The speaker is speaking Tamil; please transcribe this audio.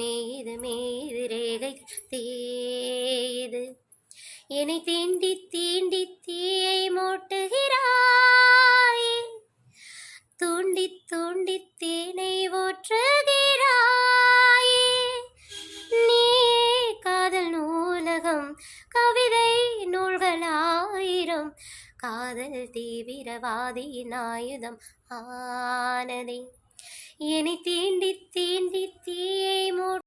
மேயுது மேயுது ரேகை தேயுது. என்னை தீண்டி தீண்டி தீயை மூட்டுகிறாயே, தூண்டி தூண்டி தேனை ஊற்றுகிறாயே. நீயே காதல் நூலகம், கவிதை நூல்களாயிரம், காதல் தீவிரவாதியின் ஆயுதம் ஆனதே. என்னை தீண்டி தீண்டி தீயை